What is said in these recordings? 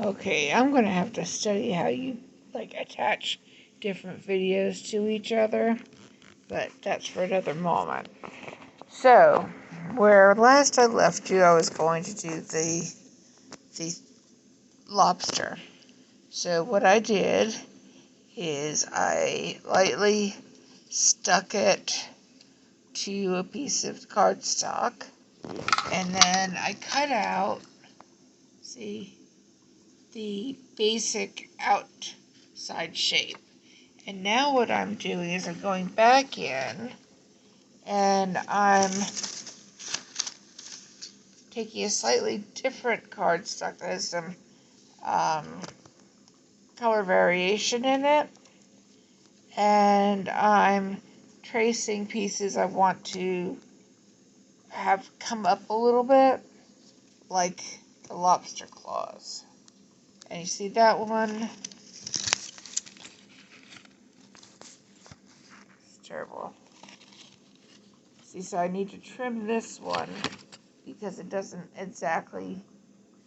Okay, I'm going to have to study how you, attach different videos to each other, but that's for another moment. So, where last I left you, I was going to do the lobster. So what I did is I lightly stuck it to a piece of cardstock, and then I cut out, see, the basic outside shape. And now what I'm doing is I'm going back in and I'm taking a slightly different cardstock that has some color variation in it, and I'm tracing pieces I want to have come up a little bit, like the lobster claws. And you see that one? It's terrible. See, so I need to trim this one because it doesn't exactly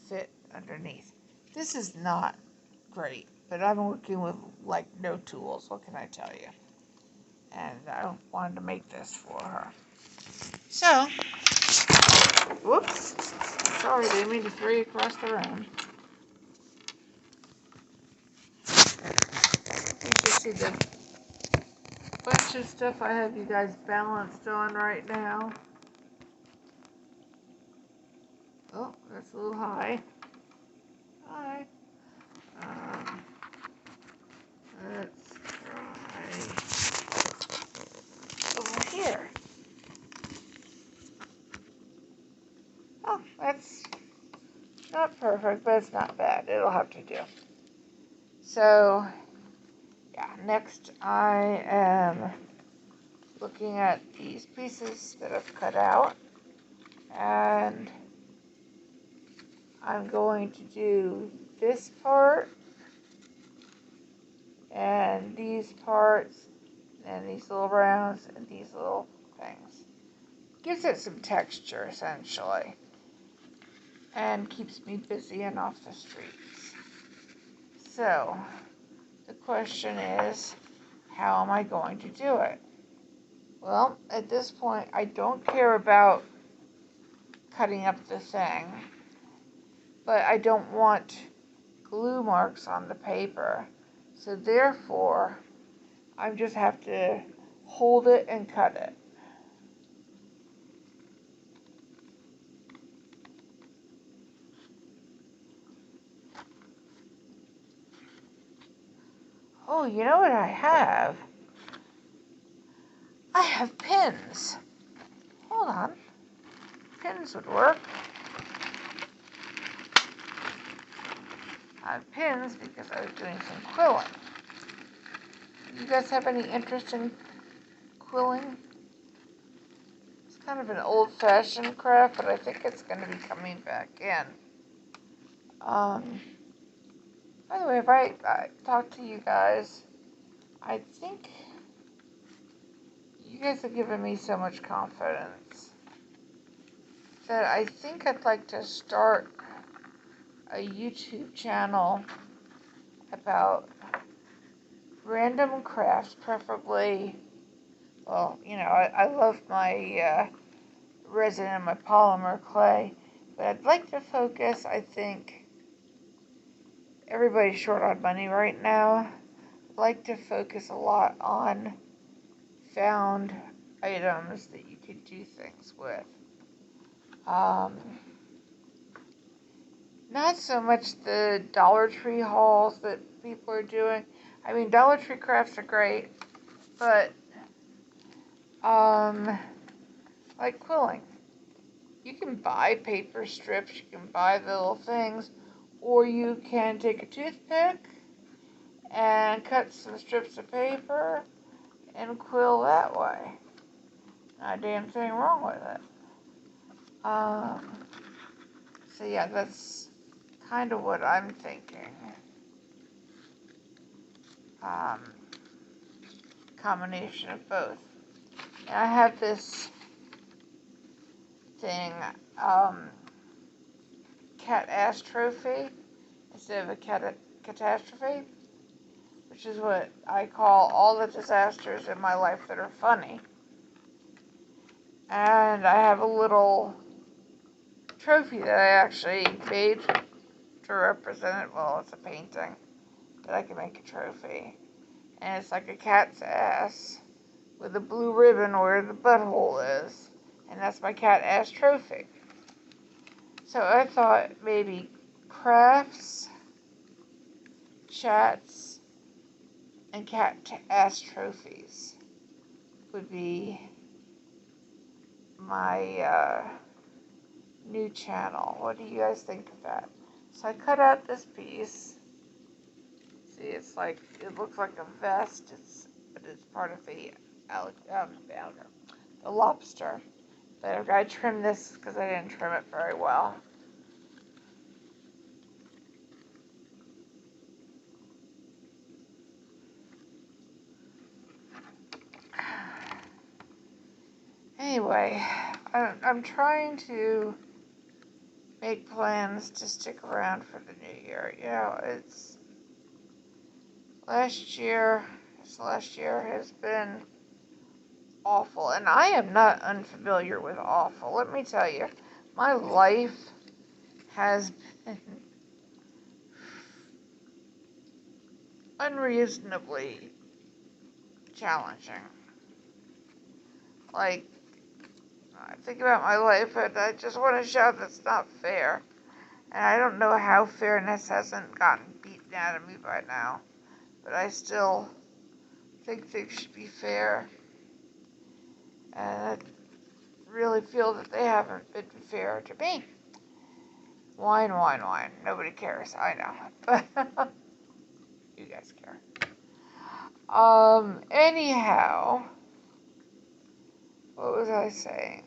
fit underneath. This is not great, but I'm working with no tools. What can I tell you? And I wanted to make this for her. So, whoops. Sorry, didn't mean to throw you across the room. You just see the bunch of stuff I have you guys balanced on right now. Oh, that's a little high. Hi. Let's try over here. Oh, that's not perfect, but it's not bad. It'll have to do. So, yeah, next I am looking at these pieces that I've cut out, and I'm going to do this part and these parts and these little rounds and these little things. Gives it some texture, essentially, and keeps me busy and off the streets. So, the question is, how am I going to do it? Well, at this point, I don't care about cutting up the thing, but I don't want glue marks on the paper. So therefore, I just have to hold it and cut it. Oh, you know what I have? I have pins. Hold on. Pins would work. I have pins because I was doing some quilling. You guys have any interest in quilling? It's kind of an old-fashioned craft, but I think it's going to be coming back in. By the way, if I talk to you guys, I think you guys have given me so much confidence that I think I'd like to start a YouTube channel about random crafts, preferably, well, I love my resin and my polymer clay, but I'd like to focus, I think, everybody's short on money right now. I'd like to focus a lot on found items that you could do things with. Not so much the Dollar Tree hauls that people are doing. I mean, Dollar Tree crafts are great, but, like quilling. You can buy paper strips, you can buy the little things, or you can take a toothpick and cut some strips of paper and quill that way. Not a damn thing wrong with it. So yeah, that's kind of what I'm thinking. Combination of both. And I have this thing, cat ass trophy, instead of a catastrophe, which is what I call all the disasters in my life that are funny. And I have a little trophy that I actually made to represent it. Well, it's a painting that I can make a trophy. And it's like a cat's ass with a blue ribbon where the butthole is. And that's my cat ass trophy. So I thought maybe crafts, chats, and cat ass trophies would be my new channel. What do you guys think of that? So I cut out this piece. See, it's like, it looks like a vest, but it's part of the lobster. But I've got to trim this because I didn't trim it very well. Anyway, I'm trying to make plans to stick around for the new year. You know, this last year has been awful, and I am not unfamiliar with awful. Let me tell you, my life has been unreasonably challenging. Like, I think about my life and I just want to shout that's not fair. And I don't know how fairness hasn't gotten beaten out of me by now. But I still think things should be fair. And I really feel that they haven't been fair to me. Wine. Nobody cares. I know. But you guys care. Anyhow, what was I saying?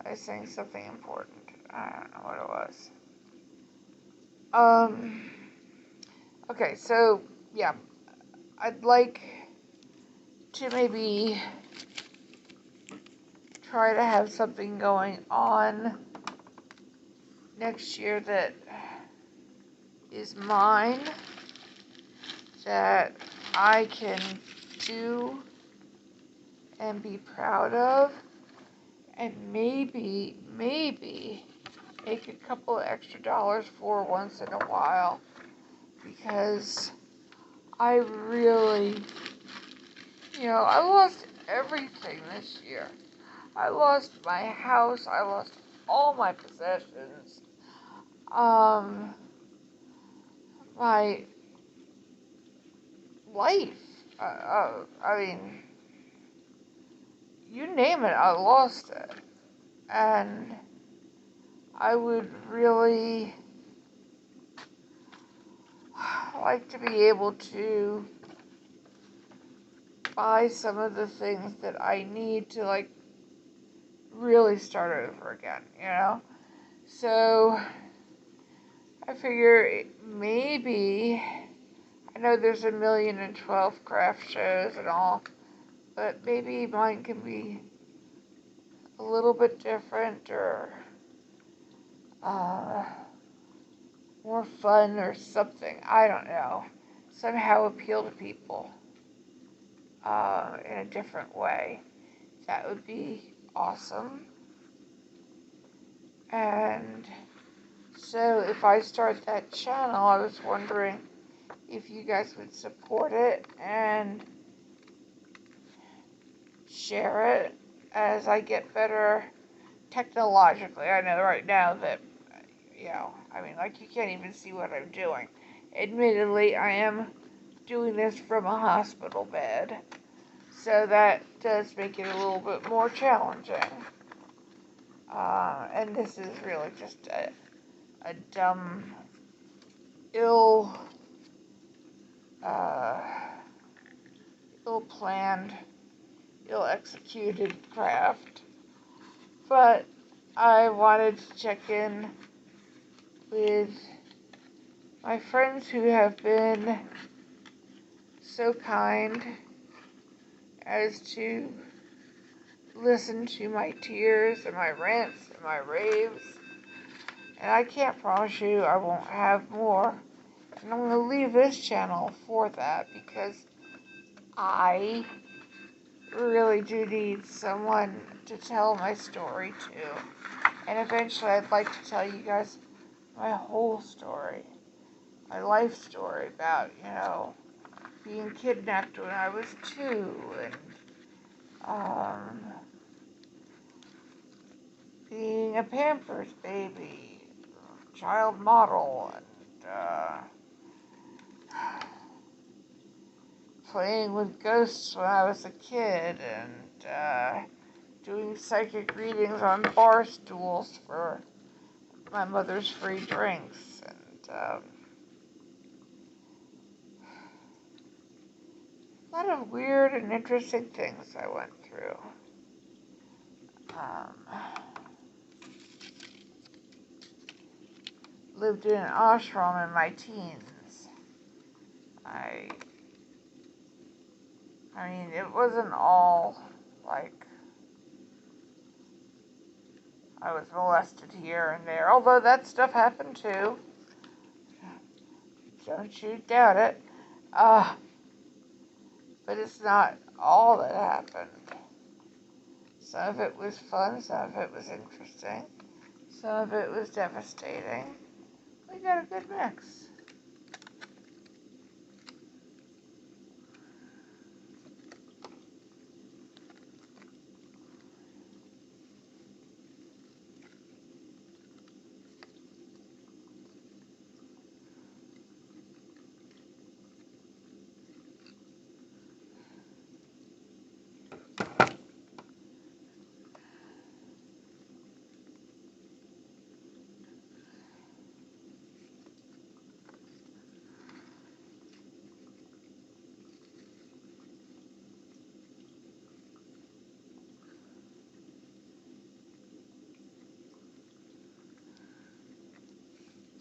I was saying something important. I don't know what it was. Okay, so, yeah. I'd like to maybe try to have something going on next year that is mine, that I can do and be proud of, and maybe make a couple of extra dollars for once in a while, because I really, I lost everything this year. I lost my house, I lost all my possessions, my life, I mean, you name it, I lost it. And I would really like to be able to buy some of the things that I need to, like, really start over again, So, I figure maybe, I know there's 1,012 craft shows and all, but maybe mine can be a little bit different, or more fun or something. I don't know. Somehow appeal to people in a different way. That would be awesome. And so if I start that channel, I was wondering if you guys would support it and share it as I get better technologically. I know right now that, you can't even see what I'm doing. Admittedly, I am doing this from a hospital bed, so that does make it a little bit more challenging. And this is really just a dumb, ill-planned, ill-executed craft. But I wanted to check in with my friends who have been so kind as to listen to my tears and my rants and my raves And I can't promise you I won't have more. And I'm going to leave this channel for that because I really do need someone to tell my story to. And eventually I'd like to tell you guys my whole story. My life story about, being kidnapped when I was 2 and being a Pampers baby, child model, and playing with ghosts when I was a kid, and doing psychic readings on bar stools for my mother's free drinks, and a lot of weird and interesting things I went through. Lived in an ashram in my teens. I mean, it wasn't all like I was molested here and there, although that stuff happened too. Don't you doubt it. But it's not all that happened. Some of it was fun, some of it was interesting, some of it was devastating. We got a good mix.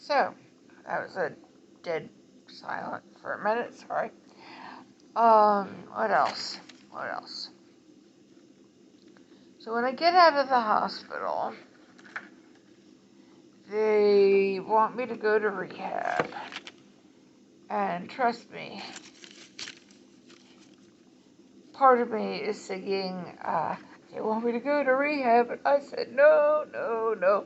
So, that was a dead silent for a minute, sorry. What else? So when I get out of the hospital, they want me to go to rehab. And trust me, part of me is singing, they want me to go to rehab, and I said, no, no, no.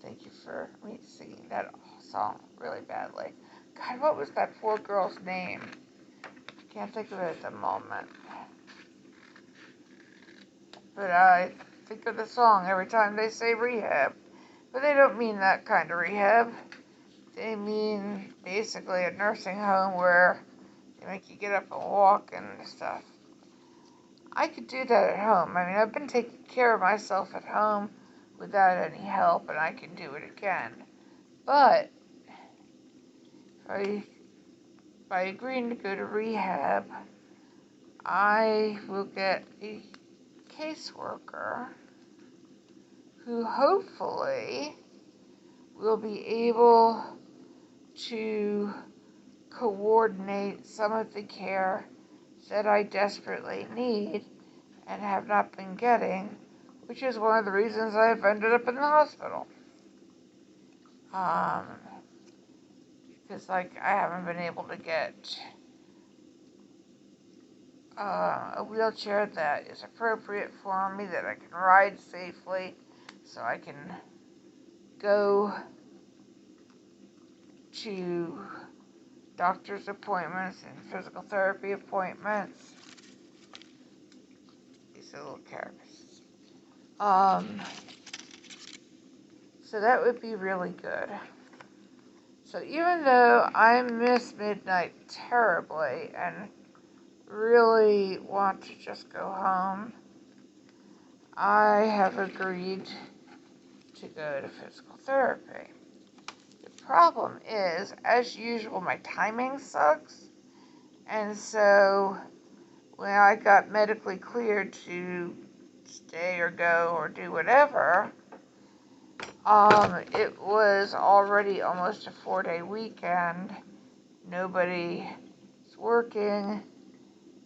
Thank you for me singing that song really badly. God, what was that poor girl's name? Can't think of it at the moment. But I think of the song every time they say rehab. But they don't mean that kind of rehab. They mean basically a nursing home where they make you get up and walk and stuff. I could do that at home. I mean, I've been taking care of myself at home without any help, and I can do it again. But by agreeing to go to rehab, I will get a caseworker who hopefully will be able to coordinate some of the care that I desperately need and have not been getting, which is one of the reasons I've ended up in the hospital. Because, I haven't been able to get a wheelchair that is appropriate for me, that I can ride safely, so I can go to doctor's appointments and physical therapy appointments. These are little characters. So that would be really good. So even though I miss midnight terribly and really want to just go home, I have agreed to go to physical therapy. The problem is, as usual, my timing sucks. And so when I got medically cleared to stay or go or do whatever, it was already almost a 4-day weekend. Nobody's working,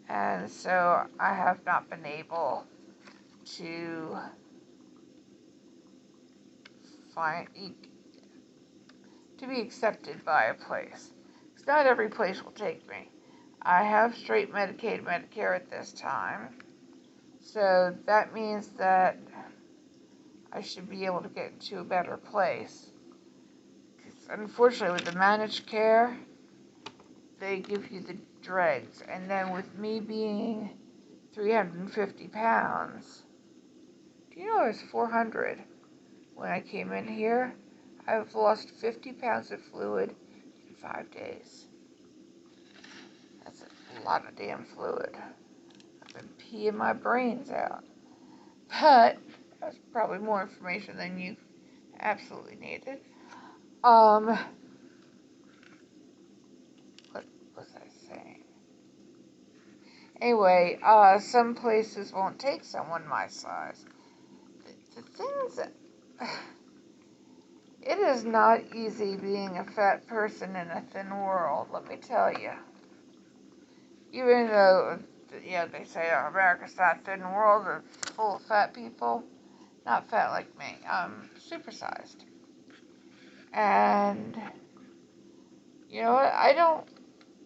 and so I have not been able to to be accepted by a place. Because not every place will take me. I have straight Medicaid, Medicare at this time. So that means that I should be able to get to a better place. Unfortunately, with the managed care, they give you the dregs. And then with me being 350 pounds, do you know I was 400 when I came in here? I've lost 50 pounds of fluid in 5 days. That's a lot of damn fluid. I've been peeing my brains out. But that's probably more information than you absolutely needed. What was I saying? Anyway, some places won't take someone my size. The things that... It is not easy being a fat person in a thin world, let me tell you. Even though, they say America's not a thin world, it's full of fat people. Not fat like me. I'm supersized. And, you know what? I don't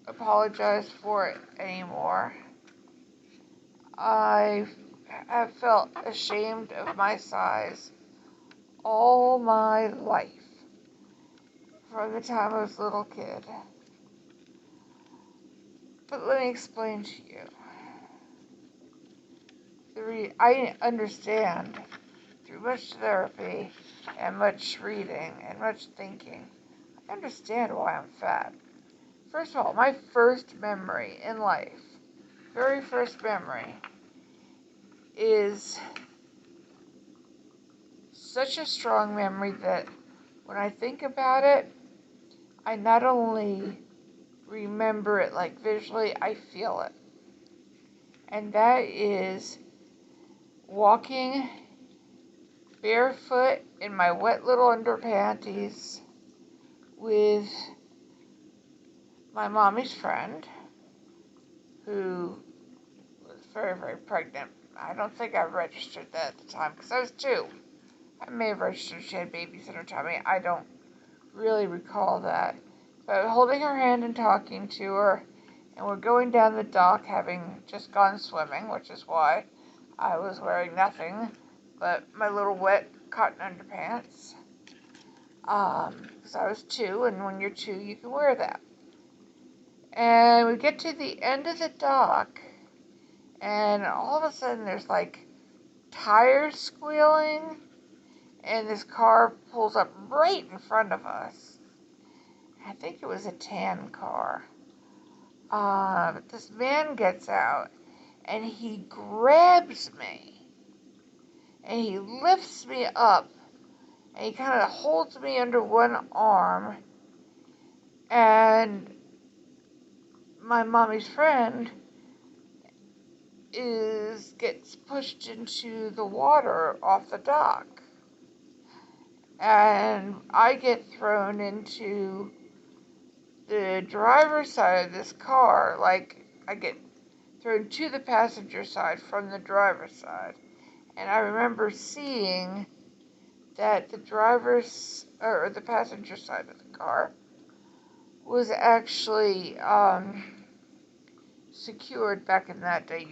apologize for it anymore. I have felt ashamed of my size all my life. From the time I was a little kid. But let me explain to you. I understand through much therapy and much reading and much thinking. I understand why I'm fat. First of all, my first memory in life, very first memory, is such a strong memory that when I think about it, I not only remember it like visually, I feel it. And that is walking barefoot in my wet little underpanties with my mommy's friend, who was very, very pregnant. I don't think I registered that at the time, because I was 2. I may have registered she had babies in her tummy. I don't really recall that. But holding her hand and talking to her, and we're going down the dock, having just gone swimming, which is why I was wearing nothing but my little wet cotton underpants. Because I was 2, and when you're 2, you can wear that. And we get to the end of the dock, and all of a sudden there's like tires squealing, and this car pulls up right in front of us. I think it was a tan car. But this man gets out, and he grabs me, and he lifts me up, and he kind of holds me under one arm, and my mommy's friend gets pushed into the water off the dock, and I get thrown into the driver's side of this car. Like, I get thrown to the passenger side from the driver's side. And I remember seeing that the the passenger side of the car was actually secured. Back in that day,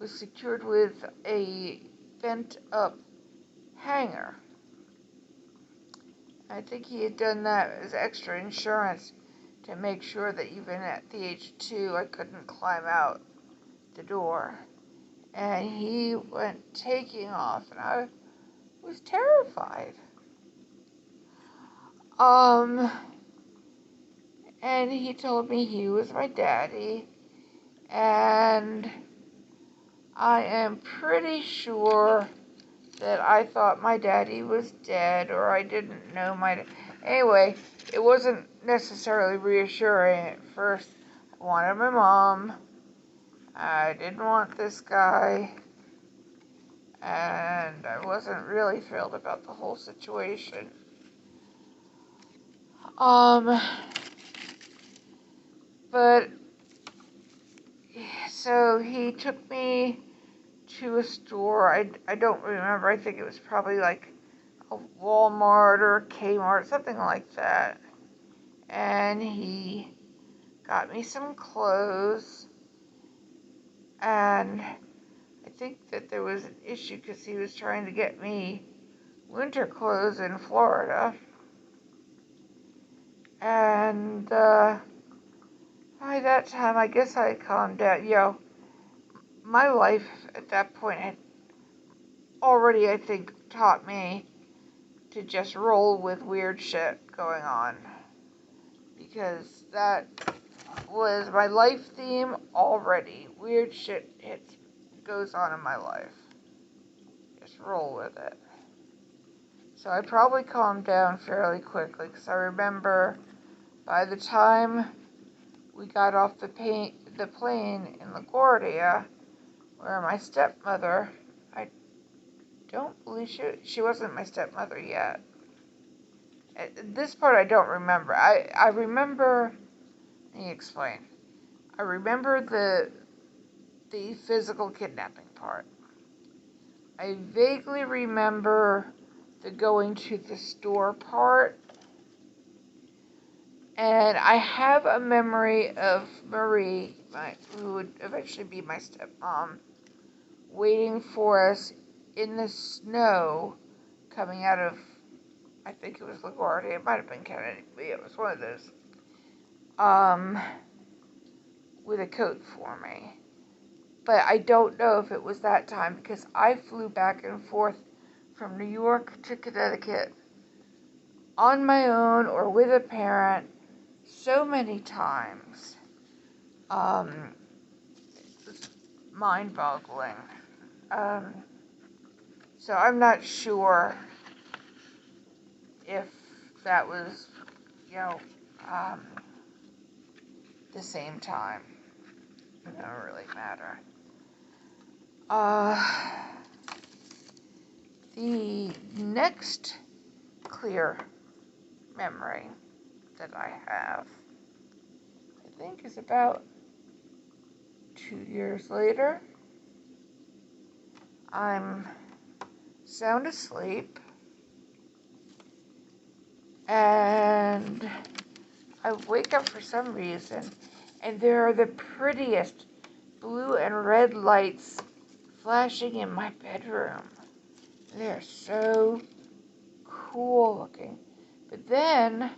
was secured with a bent up hanger. I think he had done that as extra insurance to make sure that even at the age of 2, I couldn't climb out the door. And he went taking off, and I was terrified. And he told me he was my daddy, and I am pretty sure that I thought my daddy was dead, or I didn't know Anyway, it wasn't necessarily reassuring at first. I wanted my mom. I didn't want this guy. And I wasn't really thrilled about the whole situation. But, so he took me to a store. I don't remember. I think it was probably like a Walmart or Kmart, something like that. And he got me some clothes. And I think that there was an issue because he was trying to get me winter clothes in Florida. And by that time, I guess I had calmed down. My life at that point had already, I think, taught me to just roll with weird shit going on. Because that was my life theme already. Weird shit goes on in my life. Just roll with it. So I probably calmed down fairly quickly because I remember by the time we got off the plane in LaGuardia, where my stepmother, I don't believe she wasn't my stepmother yet. At this part I don't remember. I remember, let me explain. I remember the physical kidnapping part. I vaguely remember the going to the store part. And I have a memory of Marie, who would eventually be my stepmom, waiting for us in the snow coming out of, I think it was LaGuardia, it might have been Kennedy, but it was one of those, with a coat for me. But I don't know if it was that time because I flew back and forth from New York to Connecticut on my own or with a parent so many times. It's mind-boggling. So I'm not sure if that was, the same time. It doesn't really matter. The next clear memory that I have, I think, is about 2 years later. I'm sound asleep, and I wake up for some reason, and there are the prettiest blue and red lights flashing in my bedroom. They're so cool looking. But then,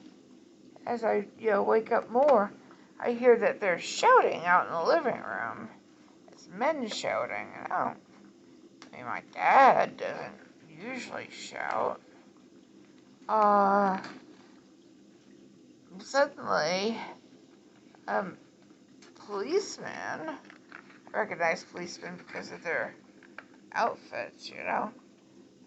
as I wake up more, I hear that they're shouting out in the living room. It's men shouting. I mean, my dad doesn't usually shout. Suddenly, policemen, I recognize policemen because of their outfits,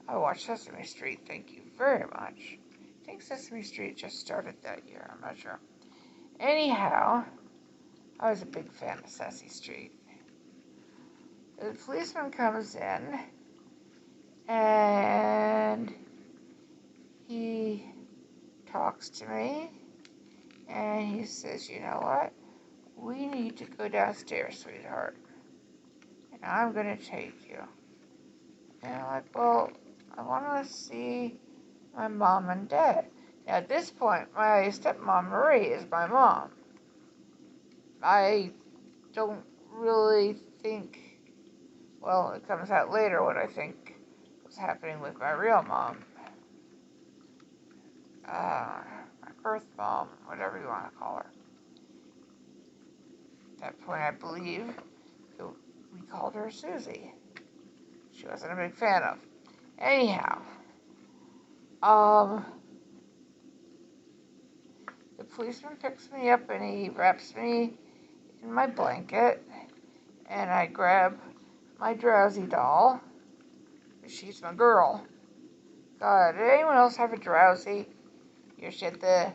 I watched Sesame Street, thank you very much. I think Sesame Street just started that year, I'm not sure. Anyhow, I was a big fan of Sesame Street. The policeman comes in, and he talks to me, and he says, you know what? We need to go downstairs, sweetheart, and I'm going to take you. And I'm like, well, I want to see my mom and dad. Now, at this point, my stepmom, Marie, is my mom. I don't really think, well, it comes out later what I think was happening with my real mom. My birth mom, whatever you want to call her. At that point, I believe we called her Susie. She wasn't a big fan of. Anyhow, the policeman picks me up and he wraps me in my blanket, and I grab my drowsy doll. She's my girl. God, did anyone else have a drowsy? She had the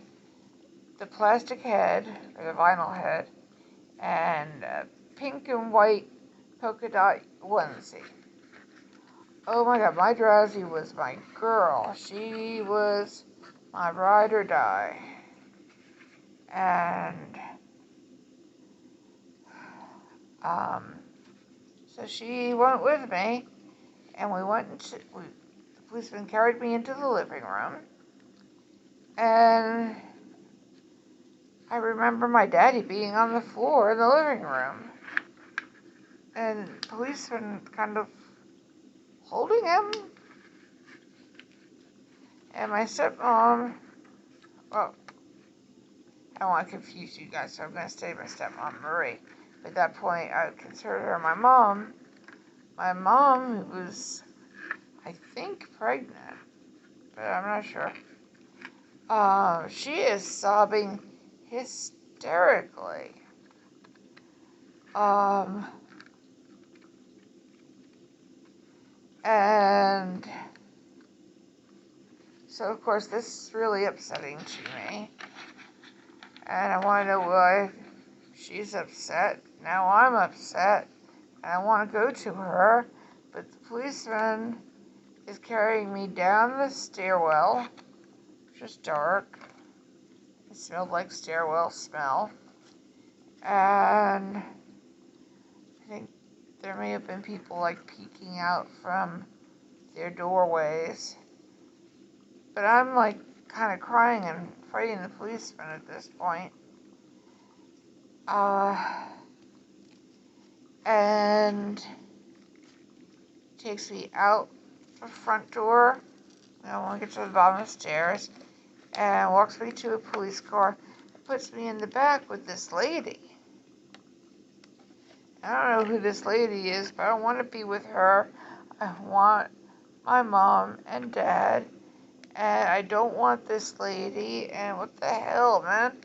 plastic head, or the vinyl head, and a pink and white polka dot onesie. Oh my God, my drowsy was my girl. She was my ride or die. And so she went with me, and we went into the policeman carried me into the living room, and I remember my daddy being on the floor in the living room, and the policeman kind of holding him, and my stepmom, well, I don't want to confuse you guys, so I'm going to say my stepmom, Marie. At that point, I would consider her my mom. My mom, who was, I think, pregnant, but I'm not sure. She is sobbing hysterically. And so, of course, this is really upsetting to me. And I want to know why she's upset. Now I'm upset. And I want to go to her. But the policeman is carrying me down the stairwell, which is dark. It smelled like stairwell smell. And I think there may have been people like peeking out from their doorways. But I'm like kind of crying and fighting the policeman at this point. And takes me out the front door. I want to get to the bottom of the stairs. And walks me to a police car. Puts me in the back with this lady. I don't know who this lady is, but I want to be with her. I want my mom and dad. And I don't want this lady. And what the hell, man?